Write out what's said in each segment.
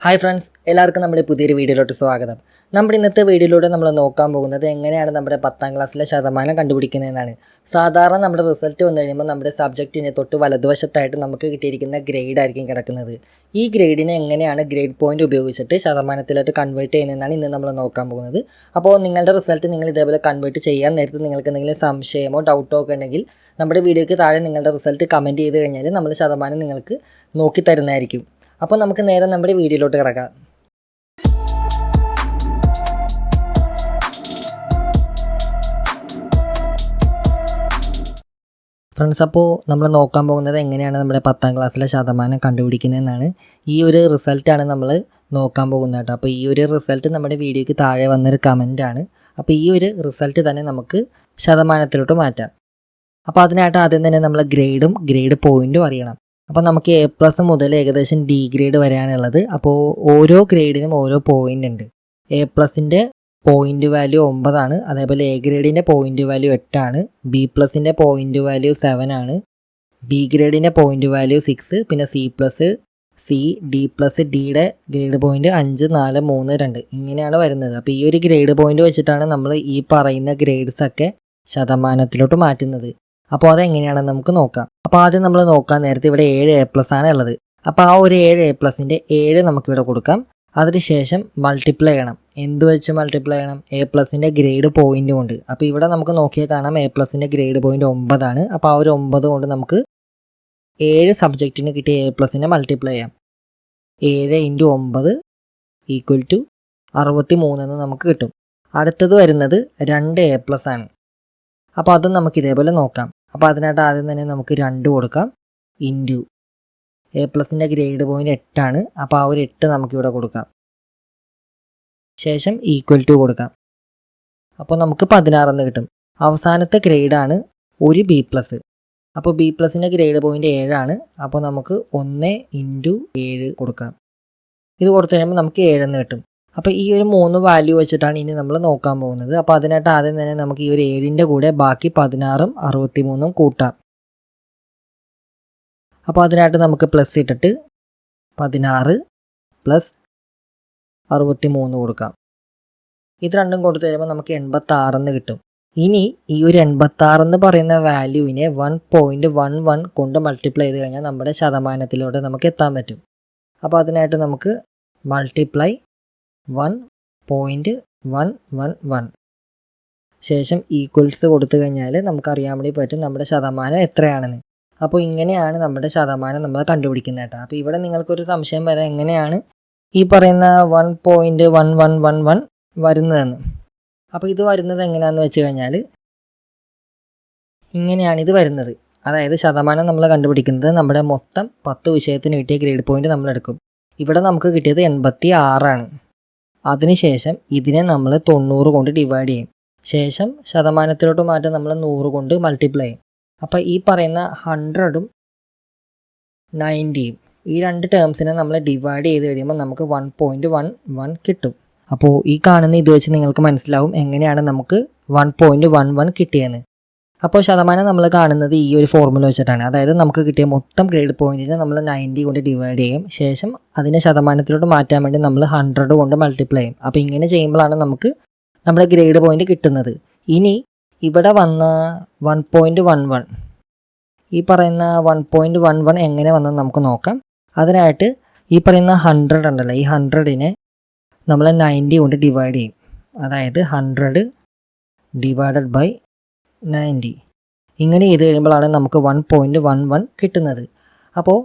Hi friends, എല്ലാവർക്കും നമ്മുടെ പുതിയൊരു വീഡിയോയിലോട്ട് സ്വാഗതം. നമ്മുടെ ഇന്നത്തെ വീഡിയോയിലൂടെ നമ്മൾ നോക്കാൻ പോകുന്നത് എങ്ങനെയാണ് നമ്മുടെ 10ാം ക്ലാസ്സിലെ ശതമാനം കണ്ടുപിടിക്കുന്നതെന്നാണ്. സാധാരണ നമ്മുടെ റിസൾട്ട് വന്നു കഴിയുമ്പോൾ നമ്മുടെ സബ്ജക്റ്റിനെ തൊട്ട് വലതുവശത്തായിട്ട് നമുക്ക് കിട്ടിയിരിക്കുന്ന ഗ്രേഡ് ആയിരിക്കും കിടക്കുന്നത്. ഈ ഗ്രേഡിനെ എങ്ങനെയാണ് ഗ്രേഡ് പോയിന്റ് ഉപയോഗിച്ചിട്ട് ശതമാനത്തിലോട്ട് കൺവേർട്ട് ചെയ്യുന്നതെന്നാണ് ഇന്ന് നമ്മൾ നോക്കാൻ പോകുന്നത്. അപ്പോൾ നിങ്ങളുടെ റിസൾട്ട് നിങ്ങൾ ഇതേപോലെ കൺവേർട്ട് ചെയ്യാൻ നേരത്തെ നിങ്ങൾക്ക് എന്തെങ്കിലും സംശയമോ ഡൗട്ടോ ഒക്കെ ഉണ്ടെങ്കിൽ നമ്മുടെ വീഡിയോയ്ക്ക് താഴെ നിങ്ങളുടെ റിസൾട്ട് കമൻറ്റ് ചെയ്ത് കഴിഞ്ഞാൽ നമ്മൾ ശതമാനം നിങ്ങൾക്ക് നോക്കി തരുന്നതായിരിക്കും. അപ്പോൾ നമുക്ക് നേരെ നമ്മുടെ വീഡിയോയിലോട്ട് കിടക്കാം. ഫ്രണ്ട്സ്, അപ്പോൾ നമ്മൾ നോക്കാൻ പോകുന്നത് എങ്ങനെയാണ് നമ്മുടെ 10ാം ക്ലാസ്സിലെ ശതമാനം കണ്ടുപിടിക്കുന്നതെന്നാണ്. ഈ ഒരു റിസൾട്ടാണ് നമ്മൾ നോക്കാൻ പോകുന്നത് കേട്ടോ. അപ്പോൾ ഈ ഒരു റിസൾട്ട് നമ്മുടെ വീഡിയോയ്ക്ക് താഴെ വന്നൊരു കമൻറ്റാണ്. അപ്പോൾ ഈ ഒരു റിസൾട്ട് തന്നെ നമുക്ക് ശതമാനത്തിലോട്ട് മാറ്റാം. അപ്പോൾ അതിനായിട്ട് ആദ്യം തന്നെ നമ്മൾ ഗ്രേഡും ഗ്രേഡ് പോയിൻറ്റും അറിയണം. അപ്പോൾ നമുക്ക് A+ മുതൽ ഏകദേശം D ഗ്രേഡ് വരെയാണുള്ളത്. അപ്പോൾ ഓരോ ഗ്രേഡിനും ഓരോ പോയിൻ്റ് ഉണ്ട്. A+ൻ്റെ പോയിൻ്റ് വാല്യൂ 9 ആണ്. അതേപോലെ A ഗ്രേഡിൻ്റെ പോയിൻ്റ് വാല്യൂ 8 ആണ്. B+ൻ്റെ പോയിൻ്റ് വാല്യൂ 7 ആണ്. B ഗ്രേഡിൻ്റെ പോയിൻ്റ് വാല്യൂ 6. പിന്നെ C, D+Dയുടെ ഗ്രേഡ് പോയിൻ്റ് 5, 4, 3, 2 ഇങ്ങനെയാണ് വരുന്നത്. അപ്പോൾ ഈ ഒരു ഗ്രേഡ് പോയിൻ്റ് വെച്ചിട്ടാണ് നമ്മൾ ഈ പറയുന്ന ഗ്രേഡ്സൊക്കെ ശതമാനത്തിലോട്ട് മാറ്റുന്നത്. അപ്പോൾ അതെങ്ങനെയാണെന്ന് നമുക്ക് നോക്കാം. അപ്പോൾ ആദ്യം നമ്മൾ നോക്കാൻ നേരത്തെ ഇവിടെ 7 A+ ആണ് ഉള്ളത്. അപ്പോൾ ആ ഒരു 7 A+ൻ്റെ 7 നമുക്കിവിടെ കൊടുക്കാം. അതിനുശേഷം മൾട്ടിപ്ലൈ ചെയ്യണം. എന്ത് വെച്ച് മൾട്ടിപ്ലൈ ചെയ്യണം? A+ൻ്റെ ഗ്രേഡ് പോയിൻ്റ് കൊണ്ട്. അപ്പോൾ ഇവിടെ നമുക്ക് നോക്കിയാൽ കാണാം A+ൻ്റെ ഗ്രേഡ് പോയിൻ്റ് 9 ആണ്. അപ്പോൾ ആ ഒരു 9 കൊണ്ട് നമുക്ക് 7 സബ്ജക്റ്റിന് കിട്ടിയ A+നെ മൾട്ടിപ്ലൈ ചെയ്യാം. 7 × 9 = 63 എന്ന് നമുക്ക് കിട്ടും. അടുത്തത് വരുന്നത് 2 A+ ആണ്. അപ്പോൾ അതും നമുക്ക് ഇതേപോലെ നോക്കാം. അപ്പോൾ അതിനായിട്ട് ആദ്യം തന്നെ നമുക്ക് 2 കൊടുക്കാം. ഇൻറ്റു A+ൻ്റെ ഗ്രേഡ് പോയിൻ്റ് 8 ആണ്. അപ്പോൾ ആ ഒരു 8 നമുക്കിവിടെ കൊടുക്കാം. ശേഷം = കൊടുക്കാം. അപ്പോൾ നമുക്ക് 16 എന്ന് കിട്ടും. അവസാനത്തെ ഗ്രേഡാണ് ഒരു B+. അപ്പോൾ B+ൻ്റെ ഗ്രേഡ് പോയിൻ്റ് 7 ആണ്. അപ്പോൾ നമുക്ക് 1 × 7 കൊടുക്കാം. ഇത് കൊടുത്തു കഴിയുമ്പോൾ നമുക്ക് 7 എന്ന് കിട്ടും. അപ്പോൾ ഈ ഒരു 3 വാല്യൂ വെച്ചിട്ടാണ് ഇനി നമ്മൾ നോക്കാൻ പോകുന്നത്. അപ്പോൾ അതിനായിട്ട് ആദ്യം തന്നെ നമുക്ക് ഈ ഒരു 7ൻ്റെ കൂടെ ബാക്കി 16ഉം 63ഉം കൂട്ടാം. അപ്പോൾ അതിനായിട്ട് നമുക്ക് പ്ലസ് ഇട്ടിട്ട് 16 + 63 കൊടുക്കാം. ഇത് രണ്ടും കൊടുത്തു കഴിയുമ്പോൾ നമുക്ക് 86 എന്ന് കിട്ടും. ഇനി ഈ ഒരു 86 എന്ന് പറയുന്ന വാല്യൂവിനെ 1.11 കൊണ്ട് മൾട്ടിപ്ലൈ ചെയ്ത് കഴിഞ്ഞാൽ നമ്മുടെ ശതമാനത്തിലോട്ട് നമുക്ക് എത്താൻ പറ്റും. അപ്പോൾ അതിനായിട്ട് നമുക്ക് മൾട്ടിപ്ലൈ 1.111 ശേഷം ഈക്വൽസ് കൊടുത്തു കഴിഞ്ഞാൽ നമുക്കറിയാൻ വേണ്ടി പറ്റും നമ്മുടെ ശതമാനം എത്രയാണെന്ന്. അപ്പോൾ ഇങ്ങനെയാണ് നമ്മുടെ ശതമാനം നമ്മൾ കണ്ടുപിടിക്കുന്നത് കേട്ടോ. അപ്പോൾ ഇവിടെ നിങ്ങൾക്കൊരു സംശയം വരാം, എങ്ങനെയാണ് ഈ പറയുന്ന 1.1111 വരുന്നതെന്ന്. അപ്പോൾ ഇത് വരുന്നത് എങ്ങനെയാണെന്ന് വെച്ച് കഴിഞ്ഞാൽ ഇങ്ങനെയാണ് ഇത് വരുന്നത്. അതായത് ശതമാനം നമ്മൾ കണ്ടുപിടിക്കുന്നത് നമ്മുടെ മൊത്തം 10 വിഷയത്തിന് കിട്ടിയ ഗ്രേഡ് പോയിൻ്റ് നമ്മളെടുക്കും. ഇവിടെ നമുക്ക് കിട്ടിയത് 86 ആണ്. അതിനുശേഷം ഇതിനെ നമ്മൾ 90 കൊണ്ട് ഡിവൈഡ് ചെയ്യും. ശേഷം ശതമാനത്തിലോട്ട് മാറ്റാൻ നമ്മൾ 100 കൊണ്ട് മൾട്ടിപ്ലൈ ചെയ്യും. അപ്പോൾ ഈ പറയുന്ന 100ഉം 90ഉം ഈ രണ്ട് ടേംസിനെ നമ്മൾ ഡിവൈഡ് ചെയ്ത് കഴിയുമ്പോൾ നമുക്ക് 1.11 കിട്ടും. അപ്പോൾ ഈ കാണുന്ന ഇത് വെച്ച് നിങ്ങൾക്ക് മനസ്സിലാവും എങ്ങനെയാണ് നമുക്ക് 1.11 കിട്ടിയെന്ന്. അപ്പോൾ ശതമാനം നമ്മൾ കാണുന്നത് ഈ ഒരു ഫോർമുല വെച്ചിട്ടാണ്. അതായത് നമുക്ക് കിട്ടിയ മൊത്തം ഗ്രേഡ് പോയിൻറ്റിനെ നമ്മൾ 90 കൊണ്ട് ഡിവൈഡ് ചെയ്യും. ശേഷം അതിനെ ശതമാനത്തിലോട്ട് മാറ്റാൻ വേണ്ടി നമ്മൾ 100 കൊണ്ട് മൾട്ടിപ്ലൈ ചെയ്യും. അപ്പോൾ ഇങ്ങനെ ചെയ്യുമ്പോഴാണ് നമുക്ക് നമ്മുടെ ഗ്രേഡ് പോയിൻ്റ് കിട്ടുന്നത്. ഇനി ഇവിടെ വന്ന 1.11 ഈ പറയുന്ന 1.11 എങ്ങനെ വന്നെന്ന് നമുക്ക് നോക്കാം. അതിനായിട്ട് ഈ പറയുന്ന 100 ഉണ്ടല്ലോ, ഈ 100നെ നമ്മൾ 90 കൊണ്ട് ഡിവൈഡ് ചെയ്യും. അതായത് 100 / 90 ഇങ്ങനെ ചെയ്ത് കഴിയുമ്പോഴാണ് നമുക്ക് 1.11 കിട്ടുന്നത്. അപ്പോൾ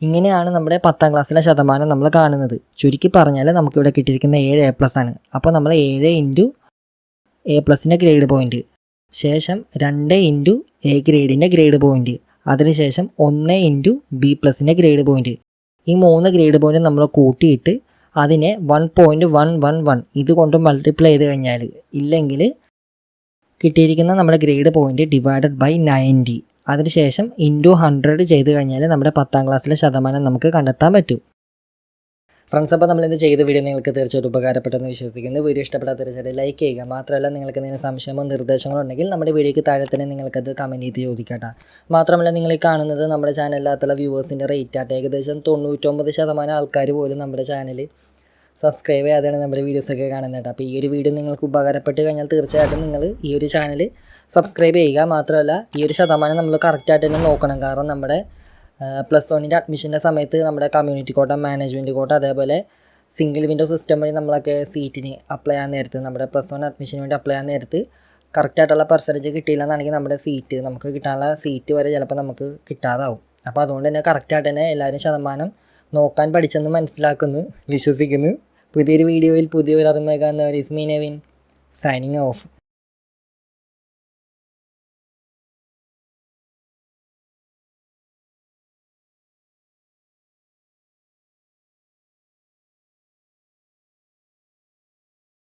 ഇങ്ങനെയാണ് നമ്മുടെ 10ാം ക്ലാസ്സിലെ ശതമാനം നമ്മൾ കാണുന്നത്. ചുരുക്കി പറഞ്ഞാൽ നമുക്കിവിടെ കിട്ടിയിരിക്കുന്ന 7 A+ ആണ്. അപ്പോൾ നമ്മൾ 7 × A+ൻ്റെ ഗ്രേഡ് പോയിൻ്റ്, ശേഷം 2 × A ഗ്രേഡിൻ്റെ ഗ്രേഡ് പോയിൻ്റ്, അതിനുശേഷം 1 × B+ൻ്റെ ഗ്രേഡ് പോയിൻ്റ്, ഈ 3 ഗ്രേഡ് പോയിൻ്റ് നമ്മൾ കൂട്ടിയിട്ട് അതിനെ 1.111 ഇതുകൊണ്ട് മൾട്ടിപ്ലൈ ചെയ്ത് കഴിഞ്ഞാൽ, ഇല്ലെങ്കിൽ കിട്ടിയിരിക്കുന്ന നമ്മുടെ ഗ്രേഡ് പോയിൻ്റ് / 90, അതിനുശേഷം × 100 ചെയ്ത് കഴിഞ്ഞാൽ നമ്മുടെ 10ാം ക്ലാസ്സിലെ ശതമാനം നമുക്ക് കണ്ടെത്താൻ പറ്റും. ഫ്രണ്ട്സ്, അപ്പോൾ നമ്മളിന്ന് ചെയ്ത വീഡിയോ നിങ്ങൾക്ക് തീർച്ചയായിട്ടും ഉപകാരപ്പെട്ടെന്ന് വിശ്വസിക്കുന്നു. വീഡിയോ ഇഷ്ടപ്പെടാത്ത തീർച്ചയായിട്ടും ലൈക്ക് ചെയ്യുക. മാത്രമല്ല, നിങ്ങൾക്ക് എന്തെങ്കിലും സംശയമോ നിർദ്ദേശങ്ങളോ ഉണ്ടെങ്കിൽ നമ്മുടെ വീഡിയോയ്ക്ക് താഴെ തന്നെ നിങ്ങൾക്കത് കമൻറ്റ് ചെയ്ത് ചോദിക്കട്ടെ. മാത്രമല്ല, നിങ്ങൾ ഈ കാണുന്നത് നമ്മുടെ ചാനലിനകത്തുള്ള വ്യൂവേഴ്സിൻ്റെ റേറ്റ് ആയിട്ട് ഏകദേശം 99% ആൾക്കാർ പോലും നമ്മുടെ ചാനൽ സബ്സ്ക്രൈബ് ചെയ്യാതെയാണ് നമ്മുടെ വീഡിയോസൊക്കെ കാണുന്നത് കേട്ടോ. അപ്പോൾ ഈ ഒരു വീഡിയോ നിങ്ങൾക്ക് ഉപകാരപ്പെട്ട് കഴിഞ്ഞാൽ തീർച്ചയായിട്ടും നിങ്ങൾ ഈ ഒരു ചാനൽ സബ്സ്ക്രൈബ് ചെയ്യുക. മാത്രമല്ല ഈ ഒരു ശതമാനം നമ്മൾ കറക്റ്റായിട്ട് തന്നെ നോക്കണം. കാരണം നമ്മുടെ +1 അഡ്മിഷൻ്റെ സമയത്ത് നമ്മുടെ കമ്മ്യൂണിറ്റി കോട്ട, മാനേജ്മെൻറ്റ് കോട്ട, അതേപോലെ സിംഗിൾ വിൻഡോ സിസ്റ്റം വഴി നമ്മളൊക്കെ സീറ്റിന് അപ്ലൈ ചെയ്യാൻ നേരത്ത്, നമ്മുടെ +1 അഡ്മിഷന് വേണ്ടി അപ്ലൈ ചെയ്യാൻ നേരത്ത് കറക്റ്റായിട്ടുള്ള പെർസെൻറ്റേജ് കിട്ടിയില്ല എന്നാണെങ്കിൽ നമ്മുടെ സീറ്റ് നമുക്ക് കിട്ടാനുള്ള സീറ്റ് വരെ ചിലപ്പോൾ നമുക്ക് കിട്ടാതാവും. അപ്പോൾ അതുകൊണ്ട് തന്നെ കറക്റ്റായിട്ട് തന്നെ എല്ലാവരും ശതമാനം നോക്കാൻ പഠിച്ചെന്ന് മനസ്സിലാക്കുന്നു, വിശ്വസിക്കുന്നു. പുതിയൊരു വീഡിയോയിൽ പുതിയൊരു അറിമുഖം. Is me Nevin, signing of.